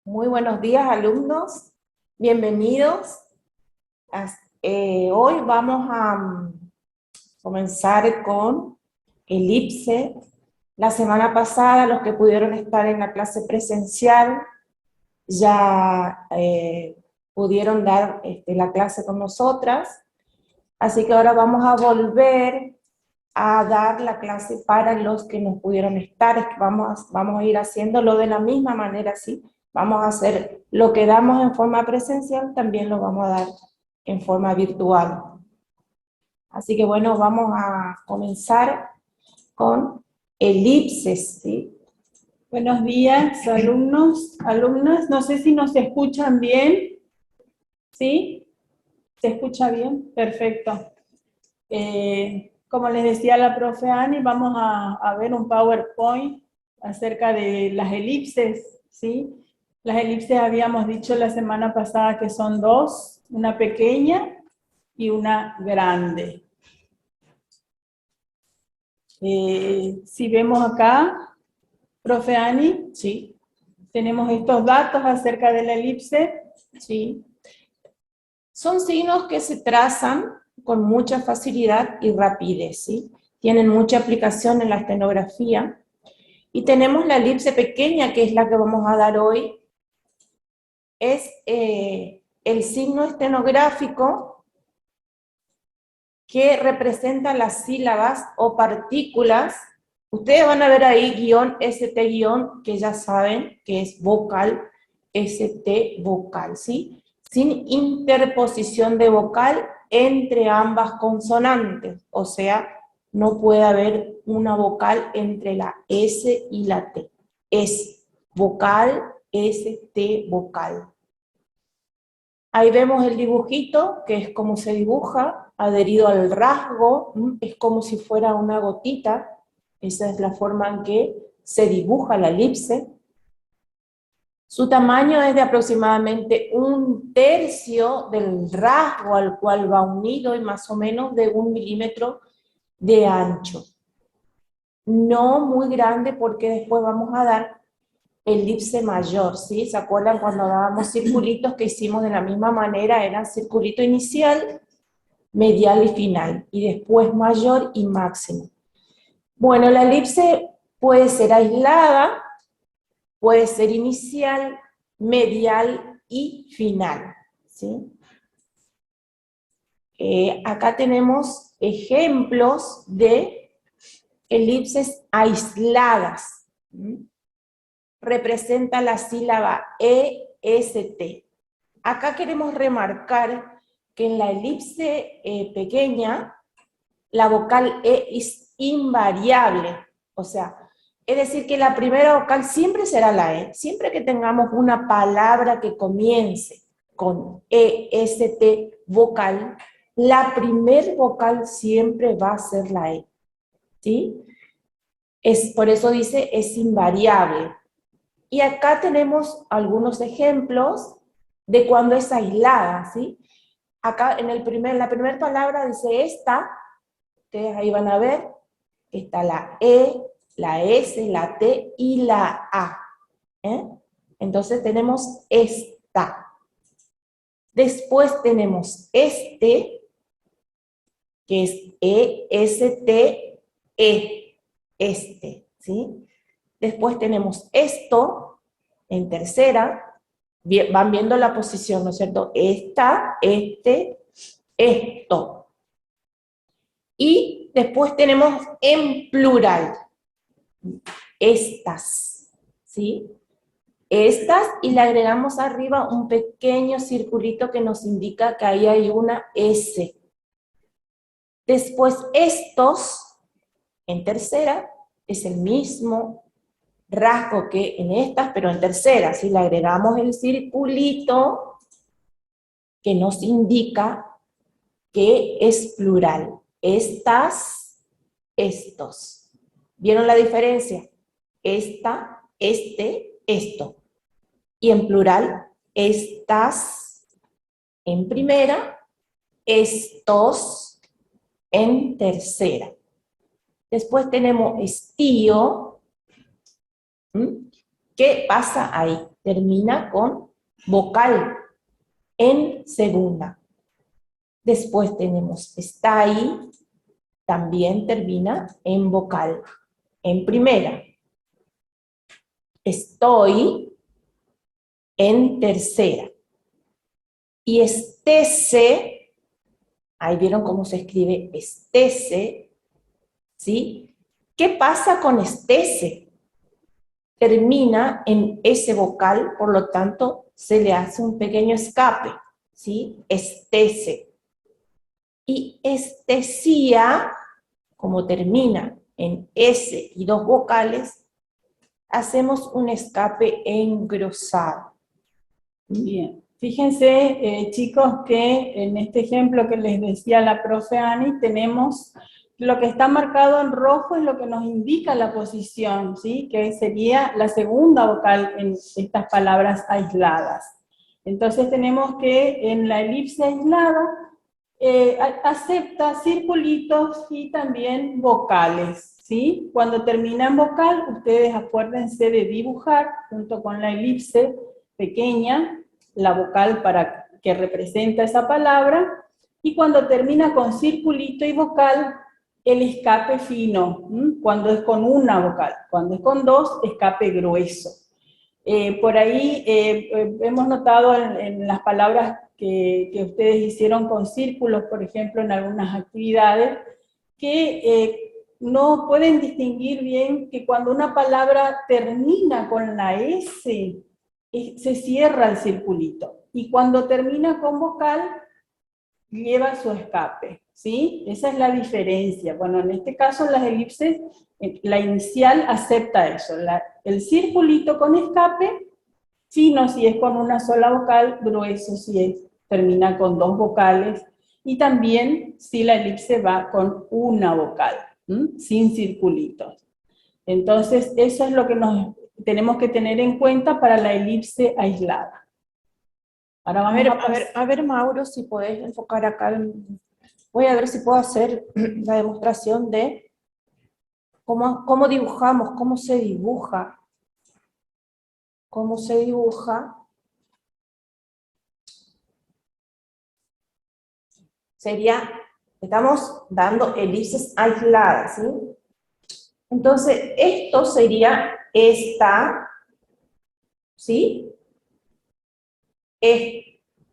Muy buenos días, alumnos. Bienvenidos. Hoy vamos a comenzar con elipse. La semana pasada, los que pudieron estar en la clase presencial ya pudieron dar la clase con nosotras. Así que ahora vamos a volver a dar la clase para los que no pudieron estar. Es que vamos a ir haciéndolo de la misma manera, ¿sí? Vamos a hacer lo que damos en forma presencial, también lo vamos a dar en forma virtual. Así que bueno, vamos a comenzar con elipses, ¿sí? Buenos días, alumnos, alumnas. No sé si nos escuchan bien. ¿Sí? ¿Se escucha bien? Perfecto. Como les decía la profe Ani, vamos a ver un PowerPoint acerca de las elipses, ¿sí? Las elipses habíamos dicho la semana pasada que son dos, una pequeña y una grande. Si vemos acá, profe Ani, Sí, tenemos estos datos acerca de la elipse. sí. Son signos que se trazan con mucha facilidad y rapidez, ¿sí? Tienen mucha aplicación en la estenografía. Y tenemos la elipse pequeña, que es la que vamos a dar hoy. Es el signo estenográfico que representa las sílabas o partículas. Ustedes van a ver ahí guión, ST guión, que ya saben que es vocal, ST vocal, ¿sí? Sin interposición de vocal entre ambas consonantes, o sea, no puede haber una vocal entre la S y la T. Es vocal, ST vocal. Ahí vemos el dibujito, que es como se dibuja, adherido al rasgo, es como si fuera una gotita, esa es la forma en que se dibuja la elipse. Su tamaño es de aproximadamente 1/3 del rasgo al cual va unido y más o menos de 1 milímetro de ancho. No muy grande porque después vamos a dar elipse mayor, ¿sí? ¿Se acuerdan cuando dábamos circulitos que hicimos de la misma manera? Era circulito inicial, medial y final, y después mayor y máximo. Bueno, la elipse puede ser aislada, puede ser inicial, medial y final, ¿sí? Acá tenemos ejemplos de elipses aisladas. Representa la sílaba EST. Acá queremos remarcar que en la elipse pequeña, la vocal E es invariable, o sea, es decir que la primera vocal siempre será la E, siempre que tengamos una palabra que comience con EST vocal, la primer vocal siempre va a ser la E, ¿sí? Por eso dice es invariable. Y acá tenemos algunos ejemplos de cuando es aislada, ¿sí? Acá en la primera palabra dice esta, ustedes ahí van a ver, está la E, la S, la T y la A. Entonces tenemos esta. Después tenemos este, que es E-S-T-E, este, ¿sí? Después tenemos esto, en tercera, van viendo la posición, ¿no es cierto? Esta, este, esto. Y después tenemos en plural, estas, ¿sí? Estas, y le agregamos arriba un pequeño circulito que nos indica que ahí hay una S. Después estos, en tercera, es el mismo rasgo que en estas, pero en tercera, si le agregamos el circulito que nos indica que es plural. Estas, estos. ¿Vieron la diferencia? Esta, este, esto. Y en plural, estas en primera, estos en tercera. Después tenemos estío. ¿Qué pasa ahí? termina con vocal en segunda. Después tenemos está ahí, también termina en vocal en primera. Estoy en tercera. Y estese, ahí vieron cómo se escribe estese, ¿sí? ¿Qué pasa con estese? Termina en ese vocal, por lo tanto, se le hace un pequeño escape, ¿sí? Estese. Y estesía, como termina en S y dos vocales, hacemos un escape engrosado. Bien. Fíjense, chicos, que en este ejemplo que les decía la profe Ani, tenemos lo que está marcado en rojo es lo que nos indica la posición, ¿sí? Que sería la segunda vocal en estas palabras aisladas. Entonces tenemos que en la elipse aislada acepta circulitos y también vocales, ¿sí? Cuando termina en vocal, ustedes acuérdense de dibujar junto con la elipse pequeña la vocal para que representa esa palabra, y cuando termina con circulito y vocal, el escape fino, cuando es con una vocal, cuando es con dos, escape grueso. Por ahí hemos notado en las palabras que ustedes hicieron con círculos, por ejemplo, en algunas actividades, que no pueden distinguir bien que cuando una palabra termina con la S, se cierra el circulito, y cuando termina con vocal, lleva su escape, ¿sí? Esa es la diferencia. Bueno, en este caso las elipses, la inicial acepta eso, el circulito con escape, fino si es con una sola vocal, grueso si termina con dos vocales, y también si la elipse va con una vocal, sin circulitos. Entonces, eso es lo que tenemos que tener en cuenta para la elipse aislada. Ahora vamos a ver, Mauro, si podés enfocar acá. Voy a ver si puedo hacer la demostración de cómo dibujamos, cómo se dibuja. Cómo se dibuja. Sería, estamos dando elipses aisladas, ¿sí? Entonces, esto sería esta, ¿sí? Este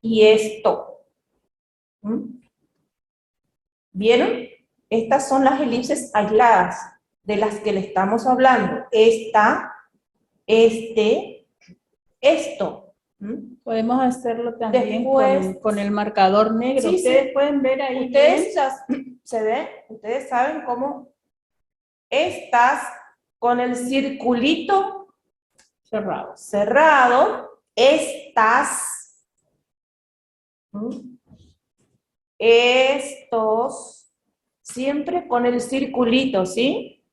y esto. ¿Vieron? Estas son las elipses aisladas de las que le estamos hablando. Esta, esto. Podemos hacerlo también después, con el marcador negro. Sí, ustedes sí. pueden ver ahí. Ustedes ya se ve, ustedes saben cómo estas con el circulito cerrado, estas, estos, siempre con el circulito, ¿sí?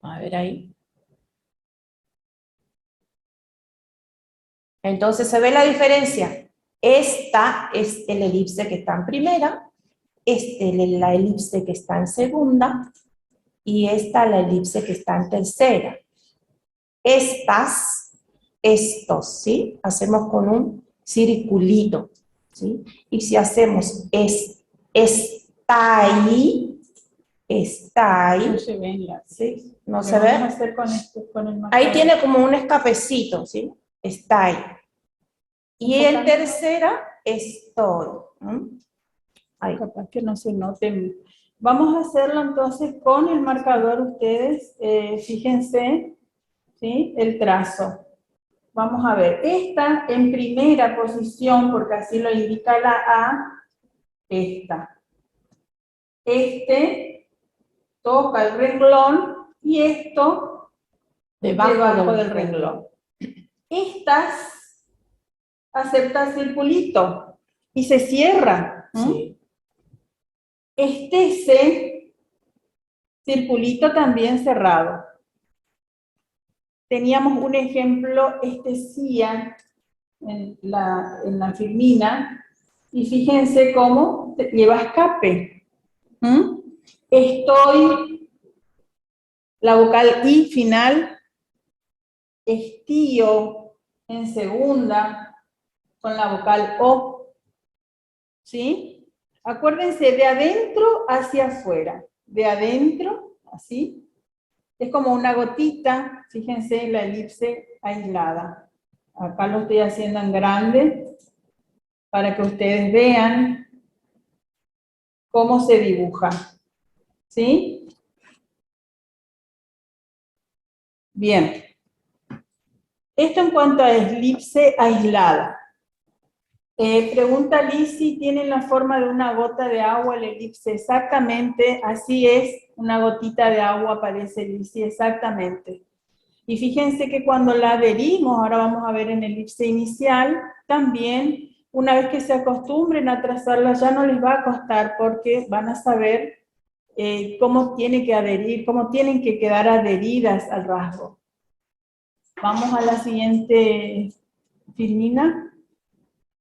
A ver ahí. Entonces se ve la diferencia. Esta es el elipse que está en primera, la elipse que está en segunda, y esta la elipse que está en tercera. Estas, estos, ¿sí? Hacemos con un circulito, ¿sí? Y si hacemos está ahí, No se ven ¿sí? ¿No se ve? Vamos a hacer con el marcador. Ahí tiene como un escapecito, ¿sí? Está ahí. Y en tercera, estoy. Ahí. Capaz que no se note. Vamos a hacerlo entonces con el marcador ustedes. Fíjense, ¿sí? El trazo. Vamos a ver. Esta en primera posición, porque así lo indica la A, esta. Este toca el renglón y esto debajo del renglón. Estas acepta circulito y se cierra. Sí. Este circulito también cerrado. Teníamos un ejemplo, estesía en la firmina, y fíjense cómo lleva escape. Estoy La vocal I final, estío en segunda, con la vocal O, ¿sí? Acuérdense, de adentro hacia afuera, de adentro, así, es como una gotita, fíjense en la elipse aislada. Acá lo estoy haciendo en grande, para que ustedes vean cómo se dibuja, ¿sí? Bien. Esto en cuanto a elipse aislada. Pregunta Lizzy, ¿tienen la forma de una gota de agua la elipse? Exactamente, así es, una gotita de agua parece Lizzy, exactamente. Y fíjense que cuando la adherimos, ahora vamos a ver en elipse inicial, también, una vez que se acostumbren a trazarla, ya no les va a costar porque van a saber cómo tiene que adherir, cómo tienen que quedar adheridas al rasgo. Vamos a la siguiente filmina.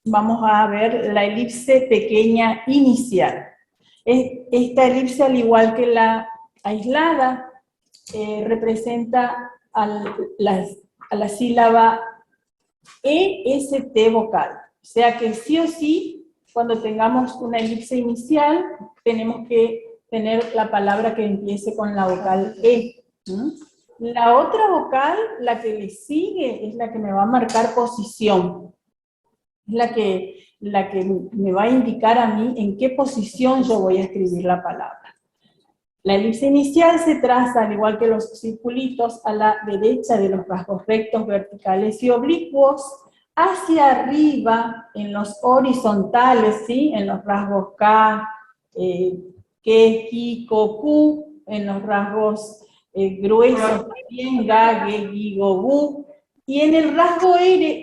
Vamos a ver la elipse pequeña inicial. Esta elipse, al igual que la aislada, representa a la sílaba EST vocal. O sea que sí o sí, cuando tengamos una elipse inicial, tenemos que tener la palabra que empiece con la vocal E. La otra vocal, la que le sigue, es la que me va a marcar posición. Es la que me va a indicar a mí en qué posición yo voy a escribir la palabra. La elipse inicial se traza, al igual que los circulitos, a la derecha de los rasgos rectos, verticales y oblicuos, hacia arriba en los horizontales, ¿sí? En los rasgos K, Ke, Ki, Ko, Ku, en los rasgos gruesos también, Ga, Ge, Gi, Go, Gu, y en el rasgo R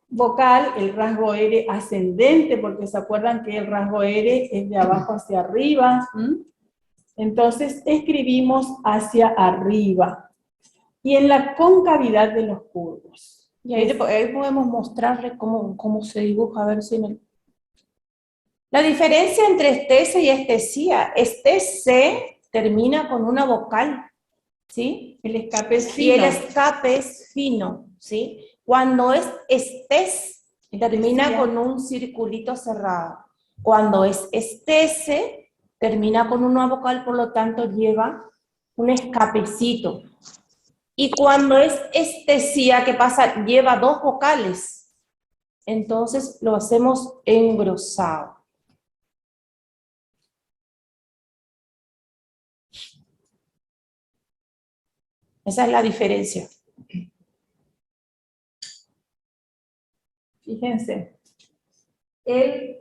vocal, el rasgo R ascendente, porque se acuerdan que el rasgo R es de abajo hacia arriba, entonces escribimos hacia arriba, y en la concavidad de los curvos. Y ahí podemos mostrarle cómo se dibuja, a ver si en el... La diferencia entre estese y estesía. Estese termina con una vocal, ¿sí? El escape es fino. Y el escape es fino, ¿sí? Cuando es estés, termina con un circulito cerrado. Cuando es estese, termina con una vocal, por lo tanto lleva un escapecito. Y cuando es estesía, ¿qué pasa? Lleva dos vocales. Entonces lo hacemos engrosado. Esa es la diferencia. Fíjense. El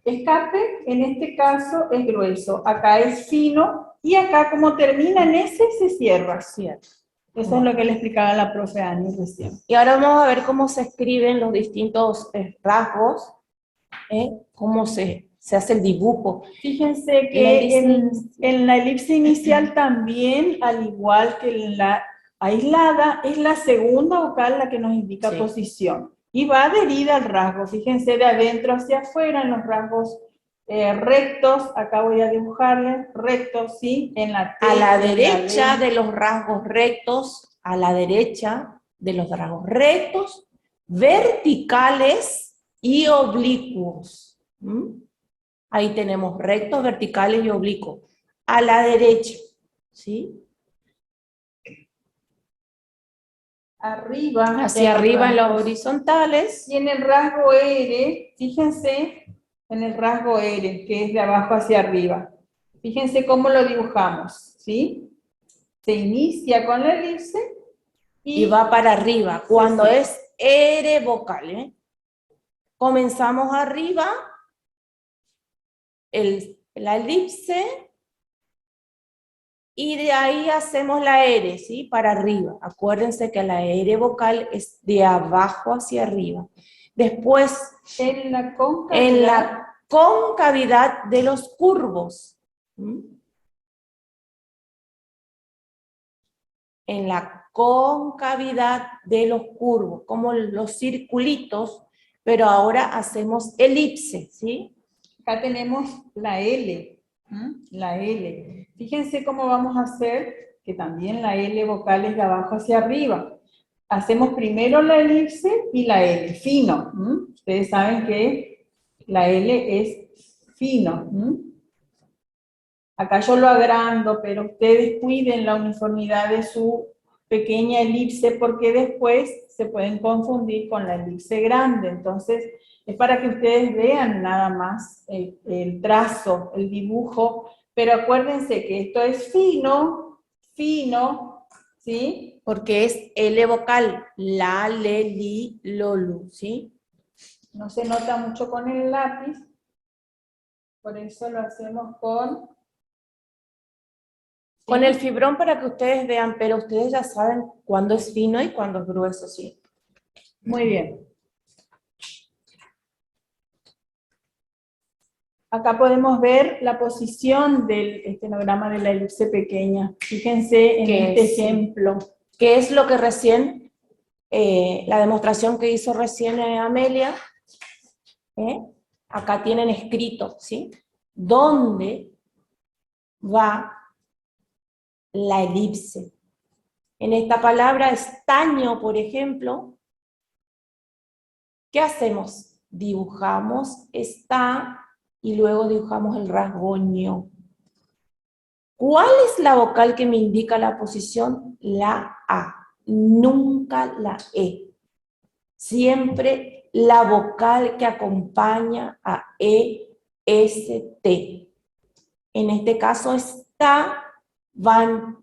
escape, en este caso, es grueso. Acá es fino. Y acá, como termina en S, se cierra. Cierto. Eso es lo que le explicaba la profe Ani recién. Y ahora vamos a ver cómo se escriben los distintos rasgos, cómo se hace el dibujo. Fíjense que en la elipse inicial también, al igual que en la aislada, es la segunda vocal la que nos indica posición. Y va adherida al rasgo. Fíjense de adentro hacia afuera en los rasgos rectos. Acá voy a dibujarles rectos, ¿sí? En la T, a la derecha de los rasgos rectos, a la derecha de los rasgos rectos, verticales y oblicuos. Ahí tenemos rectos, verticales y oblicuos. A la derecha, ¿sí? Arriba. Hacia arriba en los horizontales. Y en el rasgo R, fíjense, en el rasgo R, que es de abajo hacia arriba. Fíjense cómo lo dibujamos, ¿sí? Se inicia con la elipse y va para arriba. Cuando es R vocal, comenzamos arriba, la elipse, y de ahí hacemos la R, ¿sí? Para arriba. Acuérdense que la R vocal es de abajo hacia arriba. Después, en la concavidad de los curvos. En la concavidad de los curvos, como los circulitos, pero ahora hacemos elipse, ¿sí? Acá tenemos la L, la L. Fíjense cómo vamos a hacer que también la L vocal es de abajo hacia arriba. Hacemos primero la elipse y la L, fino. Ustedes saben que la L es fino. Acá yo lo agrando, pero ustedes cuiden la uniformidad de su pequeña elipse porque después se pueden confundir con la elipse grande. Entonces, es para que ustedes vean nada más el trazo, el dibujo, pero acuérdense que esto es fino, fino, ¿sí? Porque es L vocal, la, le, li, lo, lu, ¿sí? No se nota mucho con el lápiz, por eso lo hacemos con... Con el fibrón para que ustedes vean, pero ustedes ya saben cuándo es fino y cuándo es grueso, ¿sí? Muy bien. Acá podemos ver la posición del estenograma de la elipse pequeña. Fíjense en este ejemplo. ¿Qué es lo que recién, la demostración que hizo recién Amelia? Acá tienen escrito, ¿sí? ¿Dónde va la elipse? En esta palabra estaño, por ejemplo, ¿qué hacemos? Dibujamos esta y luego dibujamos el rasgo ño. ¿Cuál es la vocal que me indica la posición? La A, nunca la E. Siempre la vocal que acompaña a E, S, T. En este caso está, van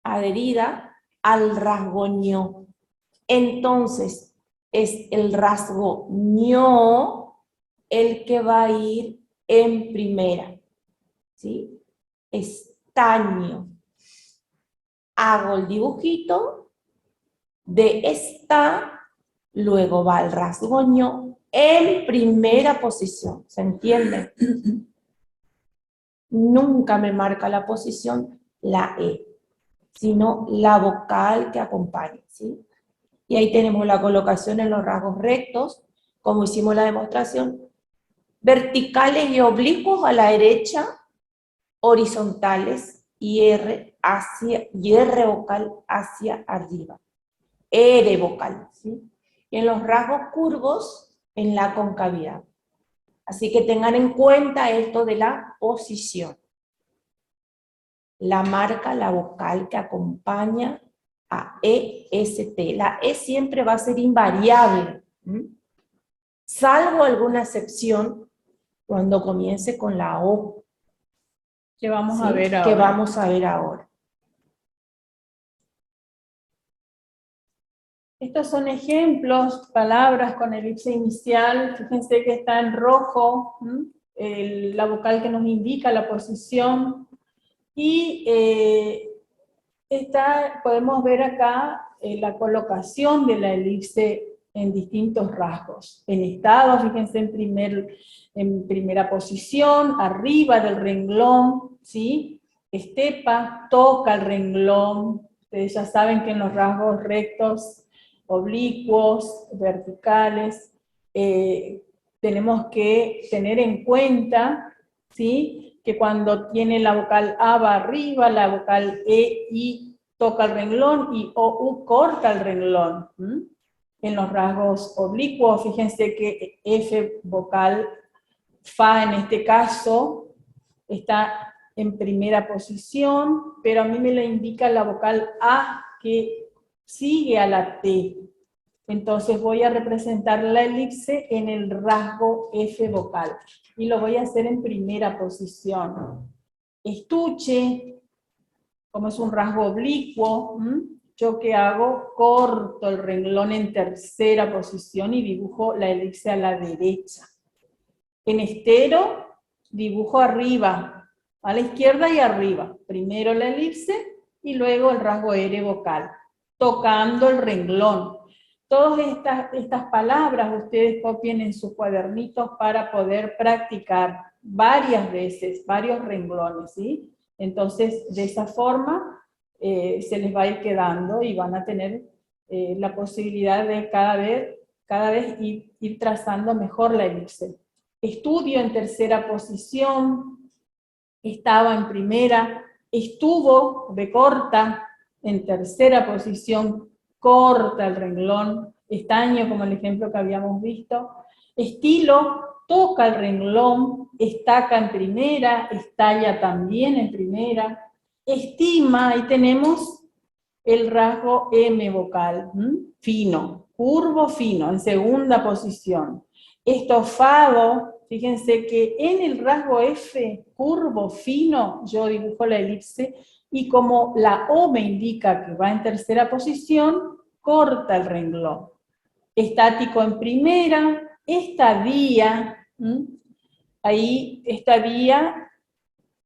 adherida al rasgo ño. Entonces, es el rasgo ño el que va a ir en primera, ¿sí? Estaño. Hago el dibujito de esta, luego va el rasgo ño en primera posición, ¿se entiende? Nunca me marca la posición la E, sino la vocal que acompaña, ¿sí? Y ahí tenemos la colocación en los rasgos rectos, como hicimos la demostración, verticales y oblicuos a la derecha, horizontales y R vocal hacia arriba. R vocal, ¿sí? Y en los rasgos curvos, en la concavidad. Así que tengan en cuenta esto de la posición. La marca la vocal que acompaña a EST. La E siempre va a ser invariable, salvo alguna excepción cuando comience con la O. Que vamos ¿sí? a ver ahora. Que vamos a ver ahora. Estos son ejemplos, palabras con elipse inicial. Fíjense que está en rojo, la vocal que nos indica la posición. Y podemos ver acá la colocación de la elipse en distintos rasgos. En estado, fíjense en primera posición, arriba del renglón, ¿sí? Estepa, toca el renglón. Ustedes ya saben que en los rasgos rectos, oblicuos, verticales, tenemos que tener en cuenta, ¿sí?, que cuando tiene la vocal A va arriba, la vocal E, I toca el renglón y O, U corta el renglón. En los rasgos oblicuos, fíjense que F vocal, Fa en este caso, está en primera posición, pero a mí me lo indica la vocal A que sigue a la T. Entonces voy a representar la elipse en el rasgo F vocal. Y lo voy a hacer en primera posición. Estuche, como es un rasgo oblicuo, ¿yo qué hago? Corto el renglón en tercera posición y dibujo la elipse a la derecha. En estero, dibujo arriba, a la izquierda y arriba. Primero la elipse y luego el rasgo R vocal, tocando el renglón. Todas estas palabras ustedes copien en sus cuadernitos para poder practicar varias veces, varios renglones, ¿sí? Entonces, de esa forma se les va a ir quedando y van a tener la posibilidad de cada vez ir trazando mejor la elipse. Estudio en tercera posición, estaba en primera, Estuvo, B corta, en tercera posición, corta el renglón, estaño, como el ejemplo que habíamos visto. Estilo, toca el renglón, estaca en primera, estalla también en primera. Estima, ahí tenemos el rasgo M vocal, fino, curvo fino, en segunda posición. Estofado, fíjense que en el rasgo F, curvo fino, yo dibujo la elipse, y como la O me indica que va en tercera posición, corta el renglón. Estático en primera, estadía, ahí estadía,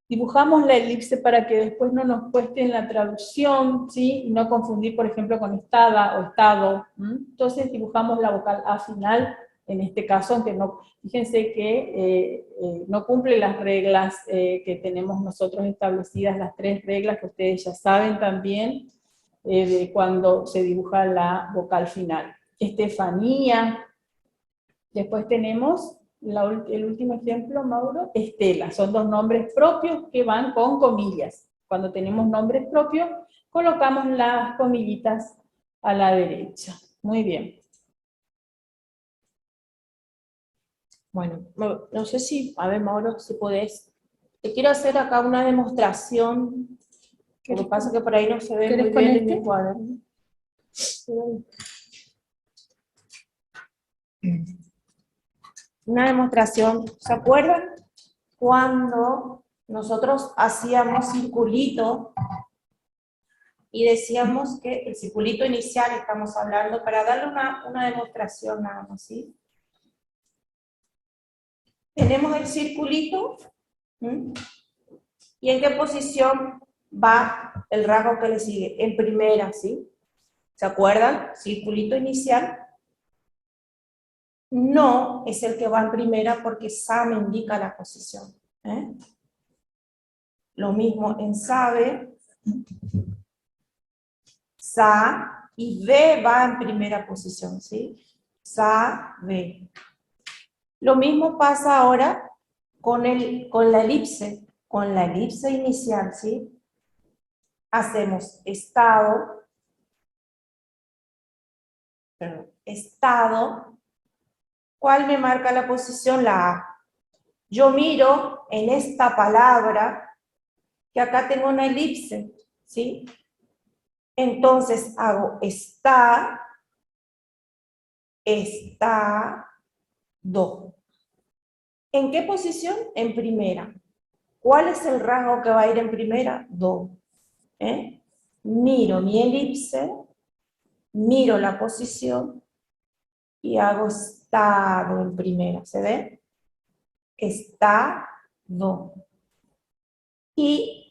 dibujamos la elipse para que después no nos cueste en la traducción, ¿sí? Y no confundir, por ejemplo, con estada o estado. Entonces dibujamos la vocal A final, en este caso, aunque no, fíjense que no cumple las reglas que tenemos nosotros establecidas, las 3 reglas que ustedes ya saben también, de cuando se dibuja la vocal final. Estefanía, después tenemos el último ejemplo, Mauro, Estela. Son 2 nombres propios que van con comillas. Cuando tenemos nombres propios, colocamos las comillitas a la derecha. Muy bien. Bueno, no sé si, a ver, Mauro, si podés. Te quiero hacer acá una demostración. Lo que pasa es que por ahí no se ve muy bien en mi cuaderno. Una demostración, ¿se acuerdan? Cuando nosotros hacíamos circulito y decíamos que el circulito inicial, estamos hablando, para darle una demostración nada más, ¿sí? Tenemos el circulito, ¿y en qué posición va el rasgo que le sigue? En primera, ¿sí? ¿Se acuerdan? Circulito inicial. No es el que va en primera porque sa me indica la posición. Lo mismo en sabe, sa, y ve va en primera posición, ¿sí? Sa, ve. Lo mismo pasa ahora con la elipse. Con la elipse inicial, ¿sí? Hacemos estado, ¿cuál me marca la posición? La A. Yo miro en esta palabra que acá tengo una elipse, ¿sí? Entonces hago estado. ¿En qué posición? En primera. ¿Cuál es el rasgo que va a ir en primera? Do. Miro mi elipse, miro la posición y hago estado en primera. ¿Se ve? Estado. Y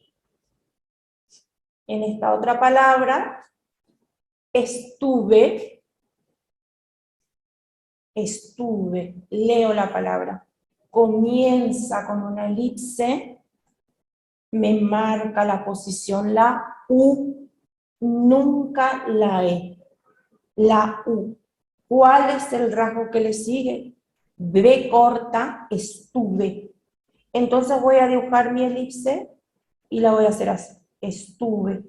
en esta otra palabra, estuve, leo la palabra, comienza con una elipse, me marca la posición la U, nunca la E, la U. ¿Cuál es el rasgo que le sigue? B corta, estuve. Entonces voy a dibujar mi elipse y la voy a hacer así, estuve.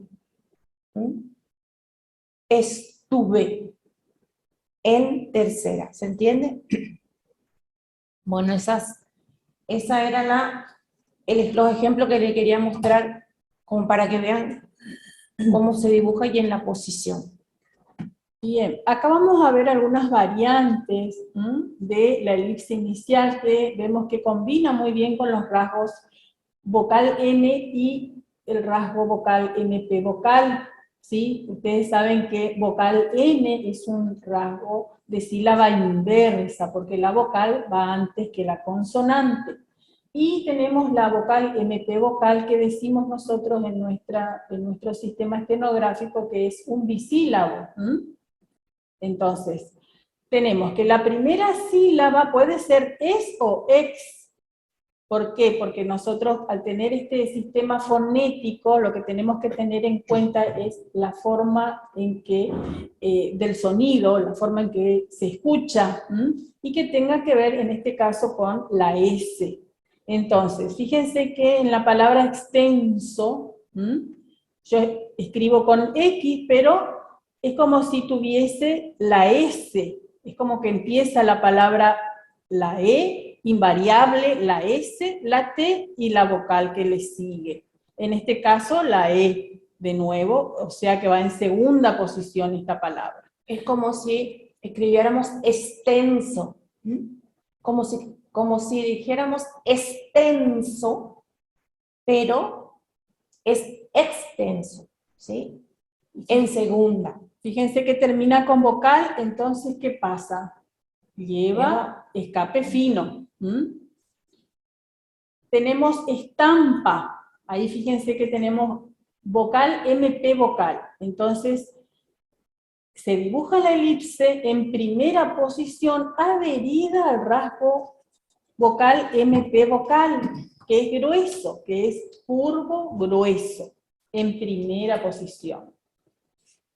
Estuve en tercera, ¿se entiende? Bueno, esa era los ejemplos que le quería mostrar, como para que vean cómo se dibuja y en la posición. Bien, acá vamos a ver algunas variantes de la elipse inicial que vemos que combina muy bien con los rasgos vocal N y el rasgo vocal NP vocal, ¿sí? Ustedes saben que vocal N es un rasgo de sílaba inversa, porque la vocal va antes que la consonante. Y tenemos la vocal MP vocal que decimos nosotros en nuestro sistema estenográfico que es un bisílabo. Entonces, tenemos que la primera sílaba puede ser es o ex. ¿Por qué? Porque nosotros al tener este sistema fonético, lo que tenemos que tener en cuenta es la forma en que, del sonido, la forma en que se escucha, y que tenga que ver en este caso con la S. Entonces, fíjense que en la palabra extenso, Yo escribo con X, pero es como si tuviese la S. Es como que empieza la palabra la E, invariable, la S, la T y la vocal que le sigue. En este caso, la E, de nuevo, o sea que va en segunda posición esta palabra. Es como si escribiéramos extenso, como si dijéramos extenso, pero es extenso, ¿sí? En segunda. Fíjense que termina con vocal, entonces, ¿qué pasa? Lleva escape fino. Tenemos estampa. Ahí fíjense que tenemos vocal, MP vocal. Entonces, se dibuja la elipse en primera posición adherida al rasgo vocal MP vocal, que es grueso, que es curvo grueso, en primera posición.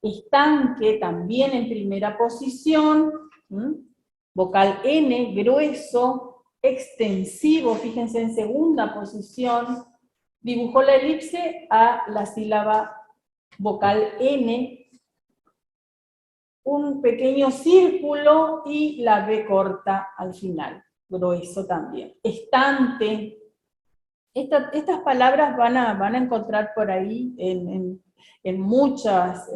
Estanque también en primera posición, vocal N, grueso, extensivo, fíjense en segunda posición, dibujó la elipse a la sílaba vocal N, un pequeño círculo y la B corta al final, grueso también. Estante, estas palabras van a encontrar por ahí en muchos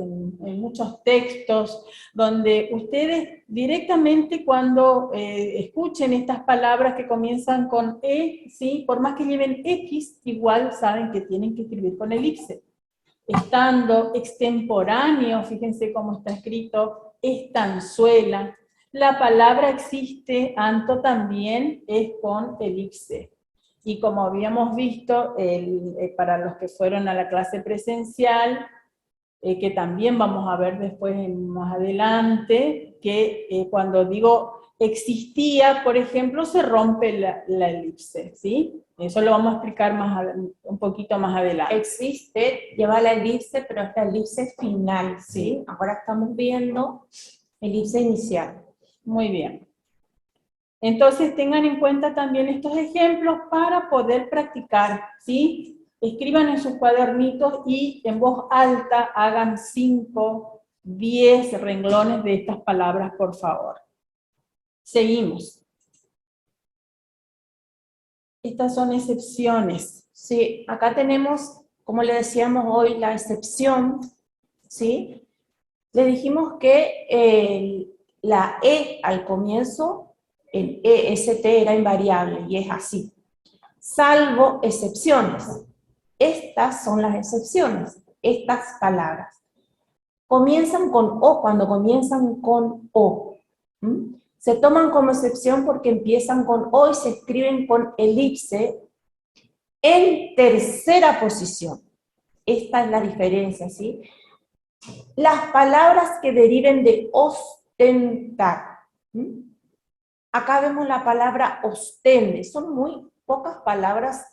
textos, donde ustedes directamente cuando escuchen estas palabras que comienzan con E, ¿sí? Por más que lleven X, igual saben que tienen que escribir con elipse. Estando, extemporáneo, fíjense cómo está escrito, estanzuela. La palabra existe, anto también es con elipse. Y como habíamos visto, para los que fueron a la clase presencial, que también vamos a ver después más adelante, que cuando digo existía, por ejemplo, se rompe la elipse, ¿sí? Eso lo vamos a explicar un poquito más adelante. Existe, lleva la elipse, pero es la elipse final, ¿sí? Ahora estamos viendo elipse inicial. Muy bien. Entonces tengan en cuenta también estos ejemplos para poder practicar, ¿sí? Escriban en sus cuadernitos y en voz alta hagan 5, 10 renglones de estas palabras, por favor. Seguimos. Estas son excepciones. Sí, acá tenemos, como le decíamos hoy, la excepción, ¿sí? Le dijimos que la E al comienzo, el EST era invariable, y es así. Salvo excepciones. Estas son las excepciones, estas palabras. Comienzan con O cuando comienzan con O. Se toman como excepción porque empiezan con O y se escriben con elipse en tercera posición. Esta es la diferencia, ¿sí? Las palabras que deriven de ostentar. Acá vemos la palabra ostende. Son muy pocas palabras.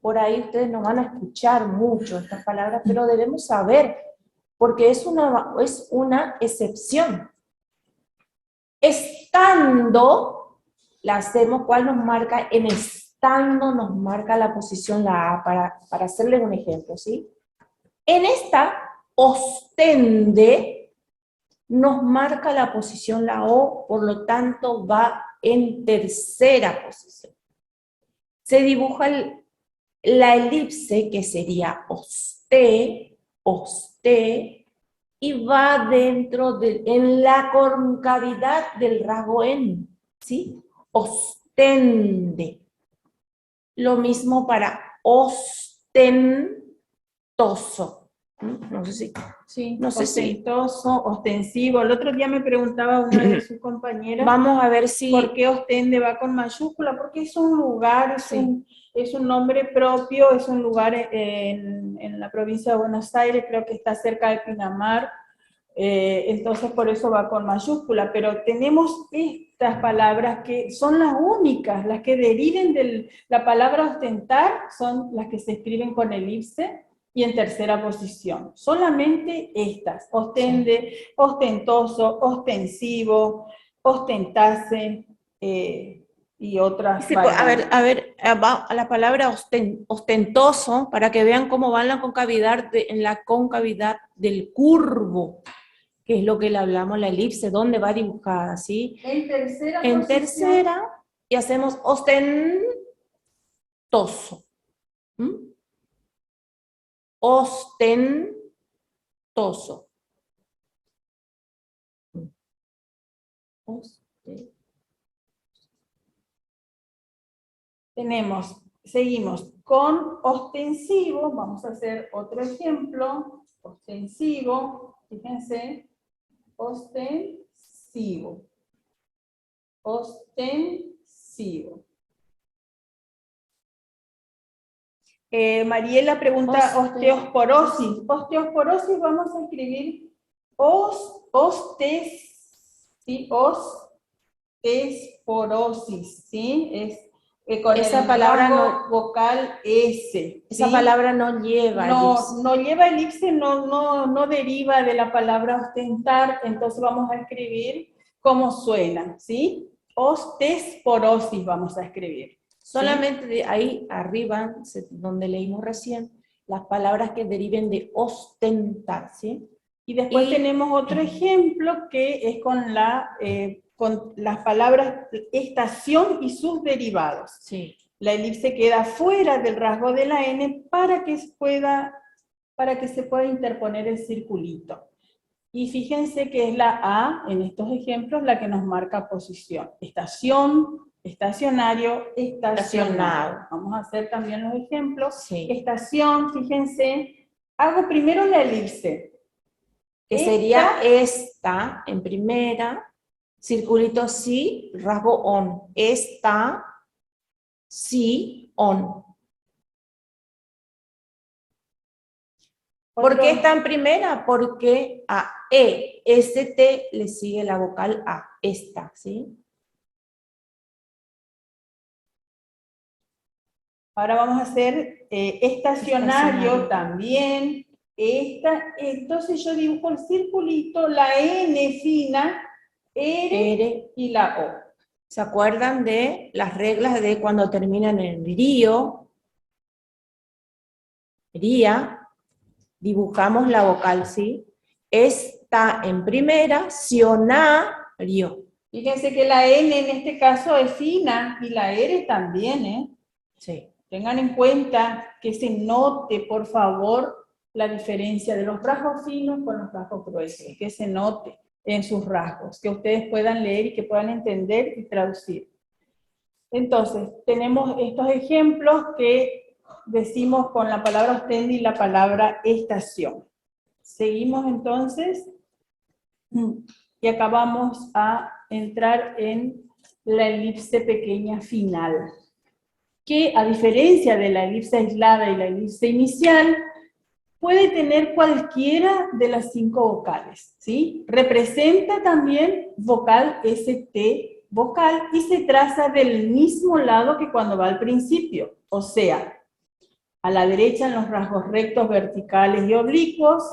Por ahí ustedes no van a escuchar mucho estas palabras, pero debemos saber, porque es una excepción. Estando, la hacemos, ¿cuál nos marca? En estando nos marca la posición la A, para hacerles un ejemplo, ¿sí? En esta, ostende, nos marca la posición la O, por lo tanto va en tercera posición. Se dibuja la elipse, que sería oste, y va dentro en la concavidad del rasgo N, ¿sí? Ostende. Lo mismo para ostentoso. No sé si... Sí, no sé ostentoso, ostensivo. El otro día me preguntaba una de sus compañeras. Vamos a ver si... ¿Por qué ostende va con mayúscula? Porque es un lugar, es un nombre propio, es un lugar en la provincia de Buenos Aires, creo que está cerca de Pinamar, entonces por eso va con mayúscula, pero tenemos estas palabras que son las únicas, las que deriven de la palabra ostentar, son las que se escriben con elipse y en tercera posición. Solamente estas, ostende, ostentoso, ostensivo, ostentase, y y otras Sí, variantes. va a la palabra ostentoso, para que vean cómo va en la concavidad, en la concavidad del curvo, que es lo que le hablamos, la elipse, dónde va dibujada, ¿sí? En tercera En posición, tercera, y hacemos ostentoso. ¿Mm? Ostentoso. seguimos con ostensivo, vamos a hacer otro ejemplo, ostensivo, fíjense, ostensivo, ostensivo. Mariela pregunta osteosporosis. Osteosporosis vamos a escribir ¿sí? Osteosporosis, ¿sí? Es con esa el palabra rasgo vocal S. esa ¿sí? palabra no lleva elipse. No lleva elipse, no deriva de la palabra ostentar, entonces vamos a escribir como suena, ¿sí? Osteosporosis vamos a escribir. Solamente de ahí arriba, donde leímos recién, las palabras que deriven de ostentar, ¿sí? Y después tenemos otro ejemplo que es con las palabras estación y sus derivados. Sí. La elipse queda fuera del rasgo de la N para que se pueda interponer el circulito. Y fíjense que es la A, en estos ejemplos, la que nos marca posición. Estación, estacionario, estacionado. Vamos a hacer también los ejemplos. Sí. Estación, fíjense, hago primero la elipse. Que sería esta en primera, circulito sí, rasgo on. Esta, sí, on. ¿Por qué está en primera? Porque a ST le sigue la vocal A, esta, ¿sí? Ahora vamos a hacer estacionario también. Entonces yo dibujo el circulito, la N fina, R y la O. ¿Se acuerdan de las reglas de cuando terminan en río? Ría, dibujamos la vocal, ¿sí? Está en primera, sionario. Fíjense que la N en este caso es fina y la R también, ¿eh? Sí. Tengan en cuenta que se note, por favor, la diferencia de los rasgos finos con los rasgos gruesos, que se note en sus rasgos, que ustedes puedan leer y que puedan entender y traducir. Entonces, tenemos estos ejemplos que decimos con la palabra ostendi y la palabra estación. Seguimos entonces y acabamos a entrar en la elipse pequeña final, que a diferencia de la elipse aislada y la elipse inicial, puede tener cualquiera de las 5 vocales, ¿sí? Representa también vocal ST vocal y se traza del mismo lado que cuando va al principio, o sea, a la derecha en los rasgos rectos, verticales y oblicuos.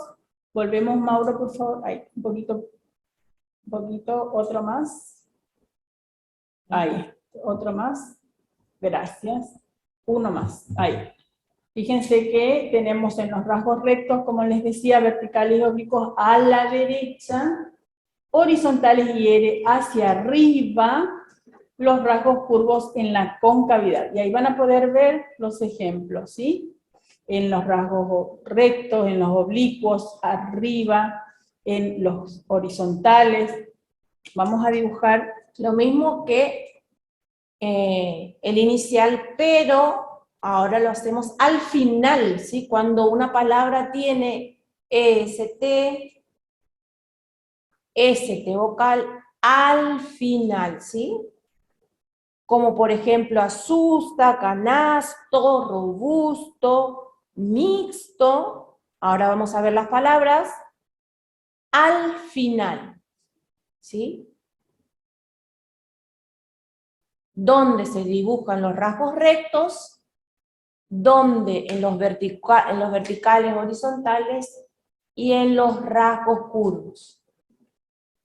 Volvemos, Mauro, por favor. Ahí, un poquito, otro más. Ahí, otro más. Gracias. Uno más. Ahí. Fíjense que tenemos en los rasgos rectos, como les decía, verticales y oblicuos a la derecha, horizontales y R hacia arriba, los rasgos curvos en la concavidad. Y ahí van a poder ver los ejemplos, ¿sí? En los rasgos rectos, en los oblicuos, arriba, en los horizontales. Vamos a dibujar lo mismo que el inicial, pero ahora lo hacemos al final, ¿sí? Cuando una palabra tiene ST vocal al final, ¿sí? Como por ejemplo asusta, canasto, robusto, mixto. Ahora vamos a ver las palabras al final, ¿sí? Donde se dibujan los rasgos rectos, donde en los verticales horizontales y en los rasgos curvos.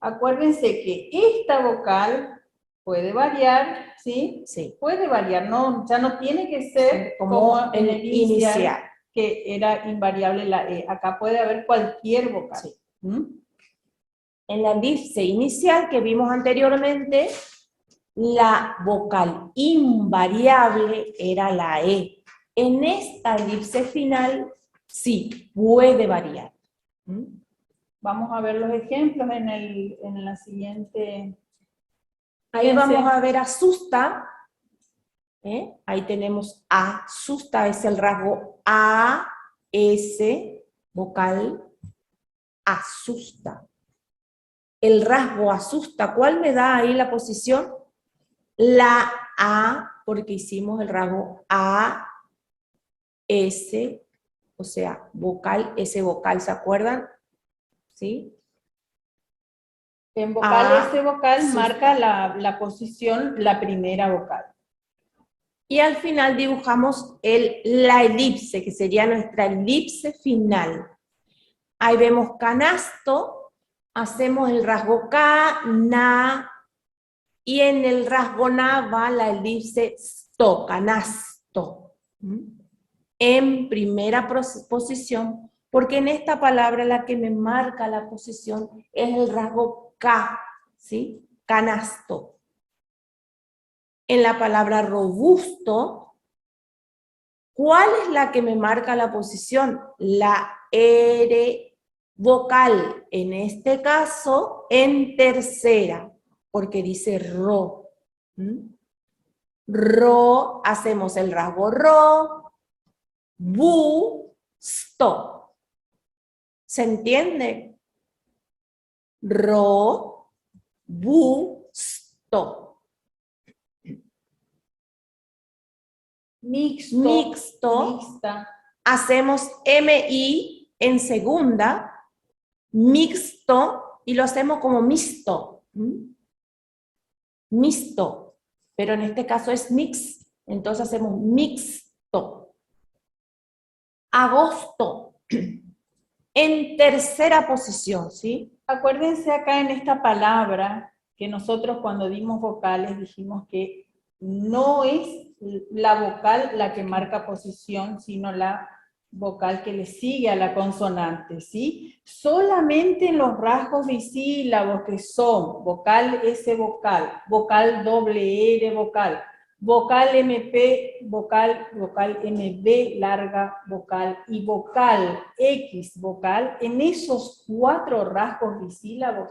Acuérdense que esta vocal puede variar, ¿sí? Sí. Puede variar, no, ya no tiene que ser Como como en el inicial, que era invariable la E. Acá puede haber cualquier vocal. Sí. ¿Mm? En la elipse inicial que vimos anteriormente, la vocal invariable era la E. En esta elipse final, sí, puede variar. ¿Mm? Vamos a ver los ejemplos en la siguiente. Ahí Fíjense. vamos a ver asusta. Ahí tenemos asusta, es el rasgo A, S, vocal, asusta. El rasgo asusta, ¿cuál me da ahí la posición? La A, porque hicimos el rasgo A, S, o sea, vocal, S vocal, ¿se acuerdan? ¿Sí? En vocal, ese vocal asusta. marca la posición, la primera vocal. Y al final dibujamos la elipse, que sería nuestra elipse final. Ahí vemos canasto, hacemos el rasgo K, na, y en el rasgo na va la elipse sto, canasto. En primera posición, porque en esta palabra la que me marca la posición es el rasgo K, ¿sí? Canasto. En la palabra robusto, ¿cuál es la que me marca la posición? La R vocal, en este caso, en tercera, porque dice ro. Ro, hacemos el rasgo ro, bu, sto. ¿Se entiende? Ro, bu, sto. Mixto. Mixta. Hacemos MI en segunda, mixto, y lo hacemos como mixto. Mixto, pero en este caso es mix, entonces hacemos mixto. Agosto, en tercera posición, ¿sí? Acuérdense acá en esta palabra que nosotros cuando dimos vocales dijimos que no es la vocal la que marca posición, sino la vocal que le sigue a la consonante, ¿sí? Solamente en los rasgos bisílabos que son vocal S vocal, vocal doble R vocal, vocal MP, vocal MB larga vocal y vocal X vocal, en esos 4 rasgos bisílabos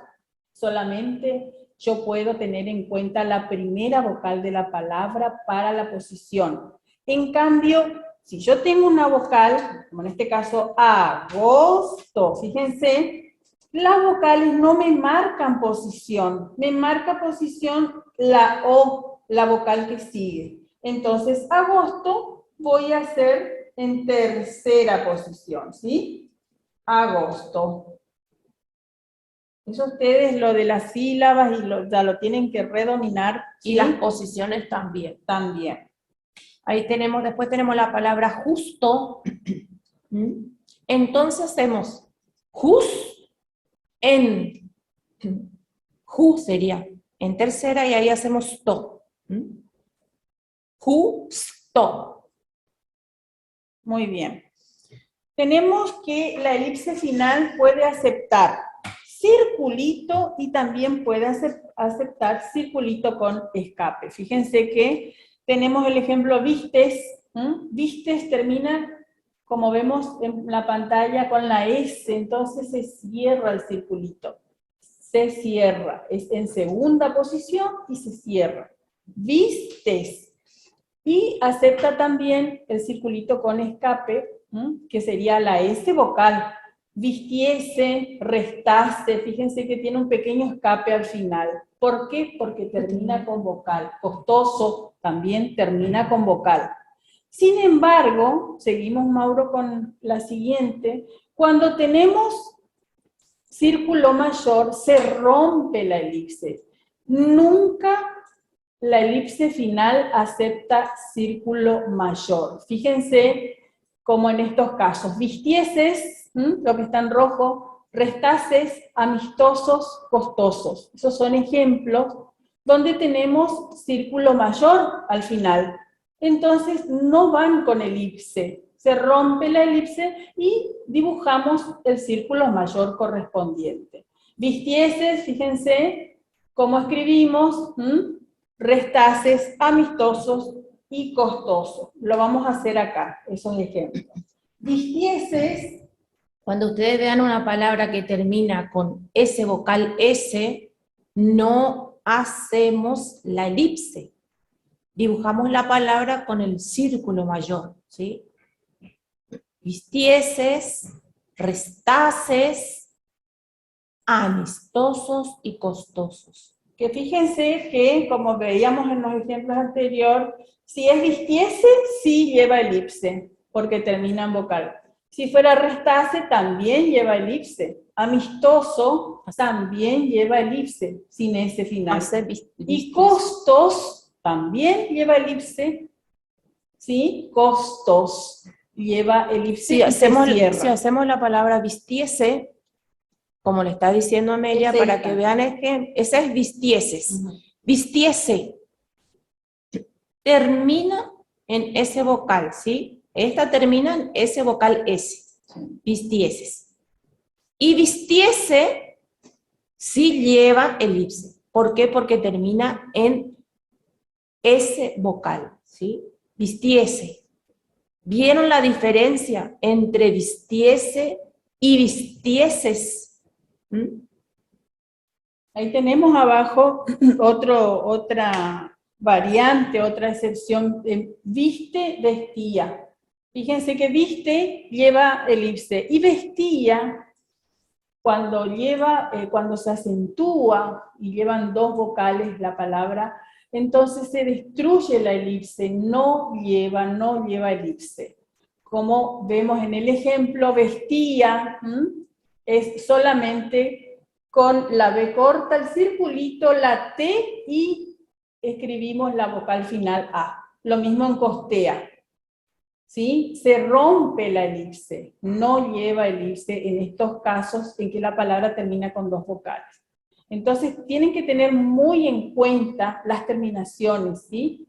solamente yo puedo tener en cuenta la primera vocal de la palabra para la posición. En cambio, si yo tengo una vocal, como en este caso agosto, fíjense, las vocales no me marcan posición, me marca posición la O, la vocal que sigue. Entonces, agosto voy a hacer en tercera posición, ¿sí? Agosto. Eso ustedes lo de las sílabas y ya lo tienen que redominar. ¿Sí? Y las posiciones también. También. Ahí tenemos, después tenemos la palabra justo. Entonces hacemos jus en. Ju sería en tercera y ahí hacemos to. Justo. Muy bien. Tenemos que la elipse final puede aceptar circulito y también puede aceptar circulito con escape. Fíjense que tenemos el ejemplo vistes. Vistes termina, como vemos en la pantalla, con la S, entonces se cierra el circulito. Se cierra, es en segunda posición y se cierra. Vistes. Y acepta también el circulito con escape, que sería la S vocal. Vistiese, restase, fíjense que tiene un pequeño escape al final. ¿Por qué? Porque termina con vocal. Costoso también termina con vocal. Sin embargo, seguimos, Mauro, con la siguiente. Cuando tenemos círculo mayor, se rompe la elipse. Nunca la elipse final acepta círculo mayor. Fíjense como en estos casos. Vistieses, lo que está en rojo, restases, amistosos, costosos. Esos son ejemplos donde tenemos círculo mayor al final. Entonces no van con elipse, se rompe la elipse y dibujamos el círculo mayor correspondiente. Vistieses, fíjense cómo escribimos, restases, amistosos y costosos. Lo vamos a hacer acá, esos ejemplos. Vistieses. Cuando ustedes vean una palabra que termina con ese vocal S, no hacemos la elipse. Dibujamos la palabra con el círculo mayor, ¿sí? Vistieses, restases, amistosos y costosos. Que fíjense que, como veíamos en los ejemplos anteriores, si es vistiese, sí lleva elipse, porque termina en vocal. Si fuera restase, también lleva elipse. Amistoso también lleva elipse, sin ese final. Y costos también lleva elipse, ¿sí? Costos lleva elipse y se cierra. Si hacemos la palabra vistiese, como le está diciendo Amelia, para que vean que esa es vistieses. Vistiese termina en ese vocal, ¿sí? Esta termina en ese vocal S, vistieses. Y vistiese sí lleva elipse. ¿Por qué? Porque termina en ese vocal, ¿sí? Vistiese. ¿Vieron la diferencia entre vistiese y vistieses? Ahí tenemos abajo otra variante, otra excepción. Viste, vestía. Fíjense que viste lleva elipse y vestía cuando se acentúa y llevan dos vocales la palabra, entonces se destruye la elipse, no lleva elipse. Como vemos en el ejemplo, vestía es solamente con la B corta, el circulito, la T y escribimos la vocal final A. Lo mismo en costea. ¿Sí? Se rompe la elipse, no lleva elipse en estos casos en que la palabra termina con dos vocales. Entonces, tienen que tener muy en cuenta las terminaciones, ¿sí?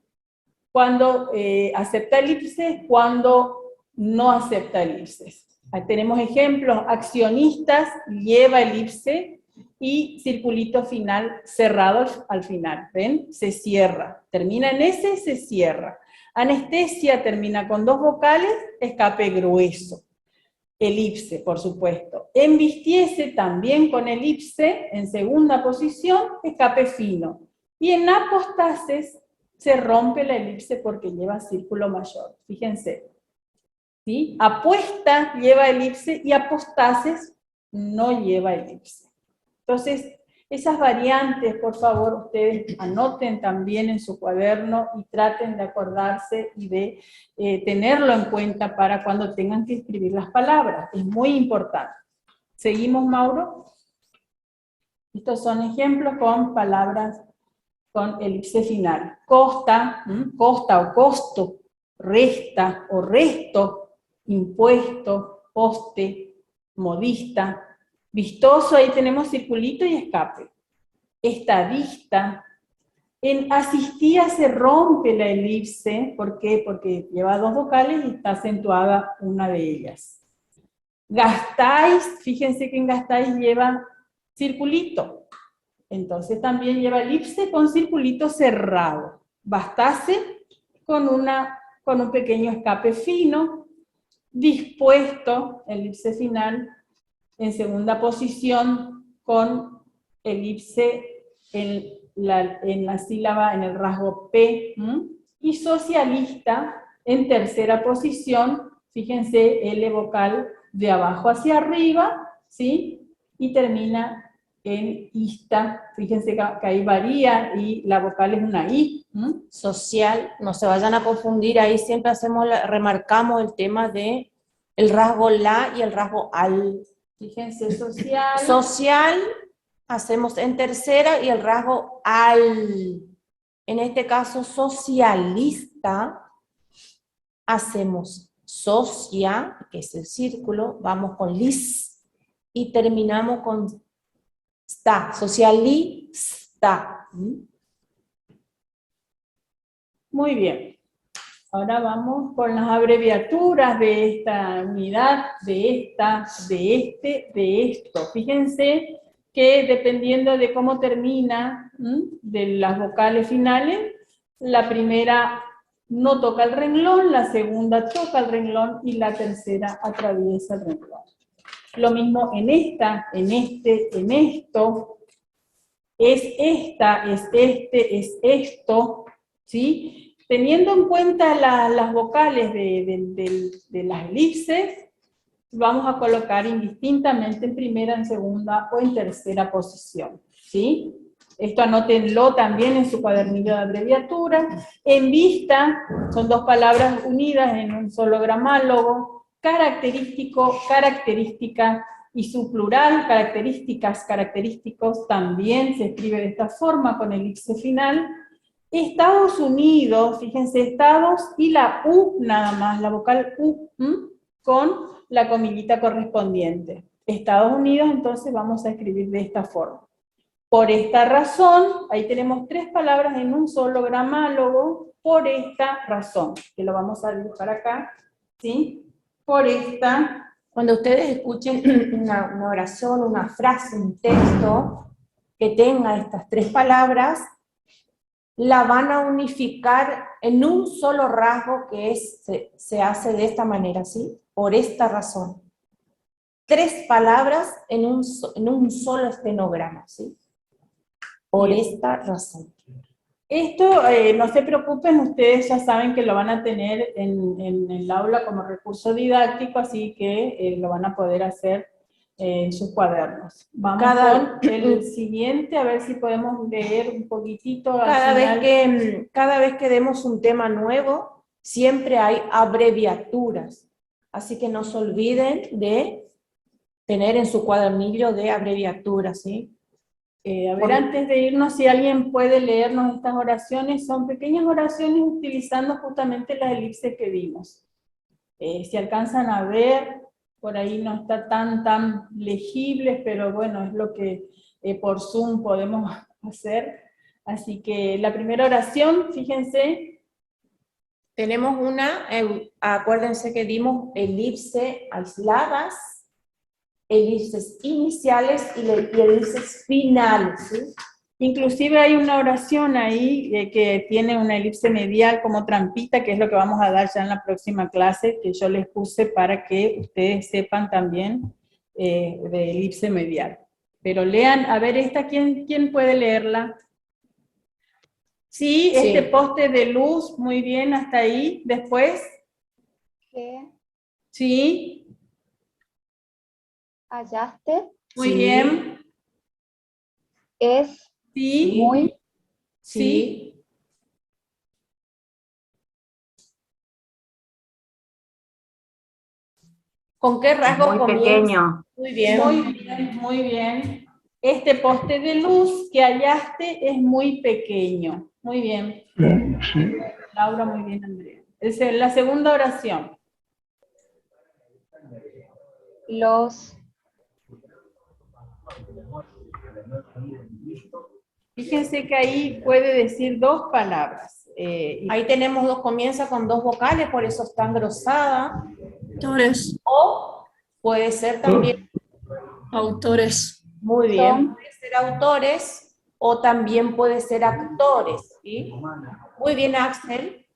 Cuando acepta elipses, cuando no acepta elipses. Ahí tenemos ejemplos: accionistas lleva elipse y circulito final cerrado al final, ¿ven? Se cierra, termina en S, se cierra. Anestesia termina con dos vocales, escape grueso. Elipse, por supuesto. Embistiese también con elipse, en segunda posición, escape fino. Y en apostases se rompe la elipse porque lleva círculo mayor. Fíjense. ¿Sí? Apuesta lleva elipse y apostases no lleva elipse. Entonces, esas variantes, por favor, ustedes anoten también en su cuaderno y traten de acordarse y de tenerlo en cuenta para cuando tengan que escribir las palabras. Es muy importante. ¿Seguimos, Mauro? Estos son ejemplos con palabras con elipse final. Costa, costa o costo, resta o resto, impuesto, poste, modista. Vistoso, ahí tenemos circulito y escape. Estadista. En asistía se rompe la elipse. ¿Por qué? Porque lleva dos vocales y está acentuada una de ellas. Gastáis, fíjense que en gastáis lleva circulito. Entonces también lleva elipse con circulito cerrado. Bastase con un pequeño escape fino. Dispuesto, elipse final, en segunda posición con elipse en la sílaba, en el rasgo P, y socialista en tercera posición, fíjense, L vocal de abajo hacia arriba, ¿sí? Y termina en ista, fíjense que ahí varía y la vocal es una I. Social, no se vayan a confundir, ahí siempre remarcamos el tema de el rasgo la y el rasgo al. Fíjense, social. Social, hacemos en tercera y el rasgo al. En este caso, socialista, hacemos socia, que es el círculo, vamos con lis y terminamos con sta, socialista. Muy bien. Ahora vamos con las abreviaturas de esta unidad, de esta, de este, de esto. Fíjense que dependiendo de cómo termina, de las vocales finales, la primera no toca el renglón, la segunda toca el renglón y la tercera atraviesa el renglón. Lo mismo en esta, en este, en esto. Es esta, es este, es esto, ¿sí? Teniendo en cuenta las vocales de las elipses, vamos a colocar indistintamente en primera, en segunda o en tercera posición, ¿sí? Esto anótenlo también en su cuadernillo de abreviatura. En vista, son dos palabras unidas en un solo gramálogo. Característico, característica y su plural, características, característicos, también se escribe de esta forma con elipse final. Estados Unidos, fíjense, Estados y la U nada más, la vocal U, con la comillita correspondiente. Estados Unidos, entonces vamos a escribir de esta forma. Por esta razón, ahí tenemos tres palabras en un solo gramálogo, por esta razón, que lo vamos a dibujar acá, ¿sí? Por esta. Cuando ustedes escuchen una oración, una frase, un texto que tenga estas tres palabras, la van a unificar en un solo rasgo que se hace de esta manera, ¿sí? Por esta razón. Tres palabras en un solo estenograma, ¿sí? Por esta razón. Esto, no se preocupen, ustedes ya saben que lo van a tener en el aula como recurso didáctico, así que lo van a poder hacer en sus cuadernos. Vamos con el siguiente, a ver si podemos leer un poquitito. Cada vez que demos un tema nuevo, siempre hay abreviaturas. Así que no se olviden de tener en su cuadernillo de abreviaturas, ¿sí? A ver, antes de irnos, si alguien puede leernos estas oraciones, son pequeñas oraciones utilizando justamente las elipses que vimos. Si alcanzan a ver, por ahí no está tan legibles, pero bueno, es lo que por Zoom podemos hacer. Así que la primera oración, fíjense. Tenemos acuérdense que dimos elipse aisladas, elipses iniciales y elipses finales, ¿sí? Inclusive hay una oración ahí que tiene una elipse medial como trampita, que es lo que vamos a dar ya en la próxima clase, que yo les puse para que ustedes sepan también de elipse medial. Pero lean, a ver esta, ¿quién puede leerla? Sí, este poste de luz, muy bien, hasta ahí. Después. ¿Qué Sí. hallaste? Muy bien. Es Sí. muy. Sí. ¿Con qué rasgo muy comienza? Pequeño. Muy bien. Muy bien, muy bien. Este poste de luz que hallaste es muy pequeño. Muy bien. Sí. Laura, muy bien, Andrea. Es la segunda oración. Los. Fíjense que ahí puede decir dos palabras. Ahí tenemos comienza con dos vocales, por eso está engrosada. Autores. O puede ser también. Autores. Muy bien. Puede ser autores o también puede ser actores, ¿sí? Muy bien, Axel.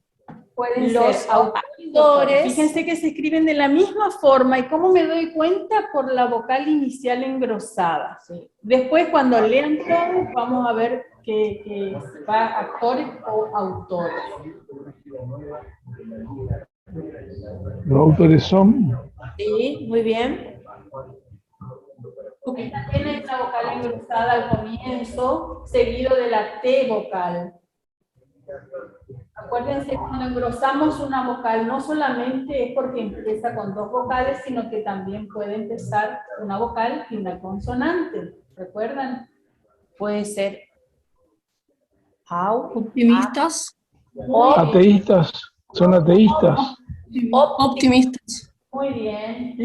Pueden Los ser autores. Fíjense que se escriben de la misma forma, y ¿cómo me doy cuenta? Por la vocal inicial engrosada. Sí. Después, cuando lean todo, vamos a ver que va actores o autores. Los autores son. Sí, muy bien. Porque también es la vocal engrosada al comienzo, seguido de la T vocal. Acuérdense, cuando engrosamos una vocal, no solamente es porque empieza con dos vocales, sino que también puede empezar una vocal y una consonante. ¿Recuerdan? Puede ser Optimistas. Ateístas. Son ateístas. Optimistas. Muy bien.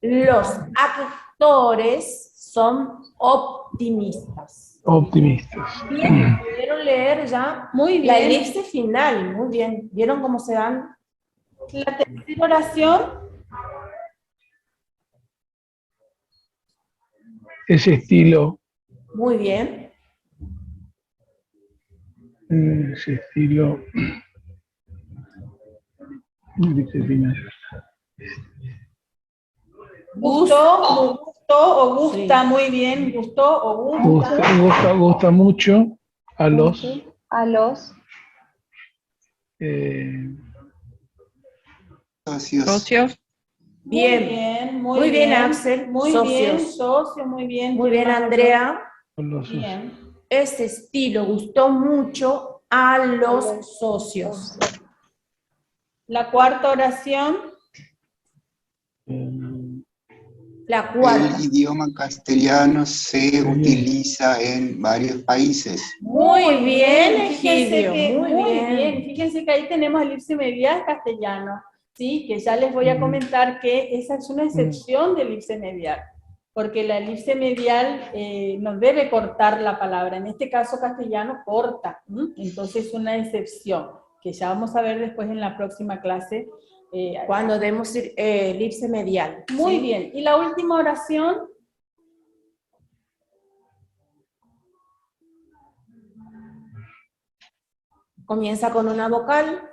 Los actores son optimistas. Optimistas. Bien, pudieron leer ya Muy la bien. elipse final, muy bien. ¿Vieron cómo se dan? La tercera oración, Ese estilo, Muy bien. ese estilo. gustó o gusta, Sí. muy bien, gustó o gusta. Gusta mucho a los a los eh, Socios. Bien. Muy bien, Axel. muy Socios. bien, socio, muy bien. Muy bien, Andrea. con los Bien. Ese estilo gustó mucho a los socios. La cuarta oración, La cuarta. El idioma castellano se utiliza en varios países. Muy bien, fíjense Egidio. que, Muy bien. Fíjense que ahí tenemos elipse medial castellano, ¿sí? Que ya les voy a comentar que esa es una excepción del elipse medial, porque la elipse medial no debe cortar la palabra, en este caso castellano corta, entonces es una excepción, que ya vamos a ver después en la próxima clase. Cuando demos elipse medial. Muy ¿sí? bien, y la última oración, Comienza con una vocal.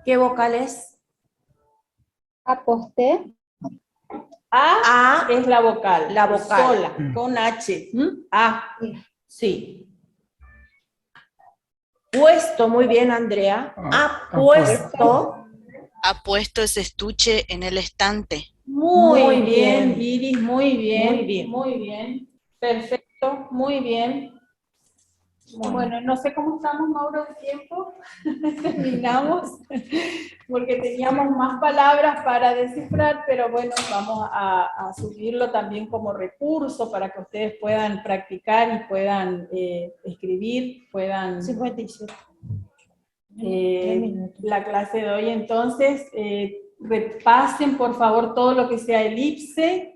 ¿Qué vocal es? aposté, A es la vocal. La vocal. Sola, con H. A. Sí. Puesto, muy bien, Andrea. Ha puesto. Ha puesto ese estuche en el estante. Muy bien, Iris, muy bien. Muy bien. Muy bien. Perfecto, muy bien. Bueno, no sé cómo estamos, Mauro, de tiempo. Terminamos, porque teníamos más palabras para descifrar, pero bueno, vamos a subirlo también como recurso para que ustedes puedan practicar y puedan escribir, puedan 57. la clase de hoy. Entonces, repasen por favor todo lo que sea elipse,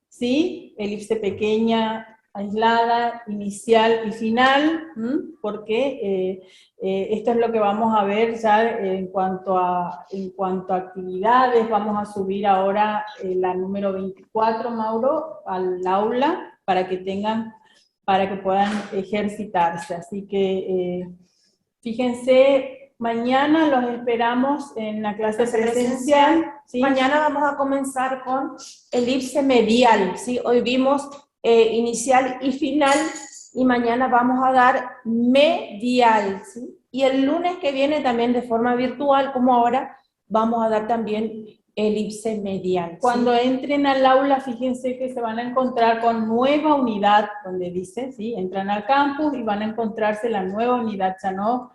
¿sí? Elipse pequeña, aislada, inicial y final, porque esto es lo que vamos a ver ya en cuanto a actividades. Vamos a subir ahora la número 24, Mauro, al aula para que puedan ejercitarse. Así que fíjense, mañana los esperamos en la clase presencial. ¿sí? Mañana vamos a comenzar con elipse medial, ¿sí? Hoy vimos inicial y final, y mañana vamos a dar medial, ¿sí? Y el lunes que viene también de forma virtual, como ahora, vamos a dar también elipse medial. ¿sí? Cuando entren al aula, fíjense que se van a encontrar con nueva unidad, donde dice, ¿sí? Entran al campus y van a encontrarse la nueva unidad, ya no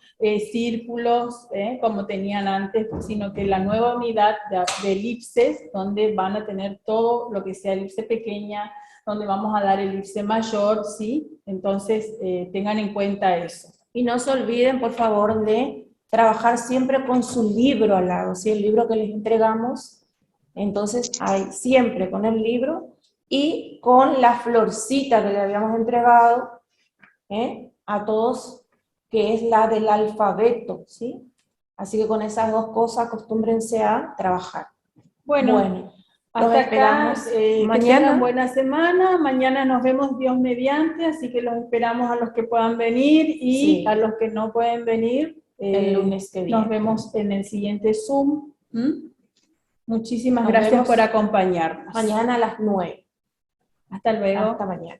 círculos como tenían antes, sino que la nueva unidad de elipses, donde van a tener todo lo que sea elipse pequeña, donde vamos a dar elipse mayor, ¿sí? Entonces, tengan en cuenta eso. Y no se olviden, por favor, de trabajar siempre con su libro al lado, ¿sí? El libro que les entregamos, entonces hay siempre con el libro y con la florcita que le habíamos entregado a todos, que es la del alfabeto, ¿sí? Así que con esas dos cosas acostúmbrense a trabajar. Bueno. Hasta acá, que mañana. tengan buena semana. Mañana nos vemos Dios mediante, así que los esperamos a los que puedan venir y Sí. a los que no pueden venir. El lunes que viene. Nos vemos en el siguiente Zoom. Muchísimas Nos gracias vemos por acompañarnos. Mañana a las 9. Hasta luego. Hasta mañana.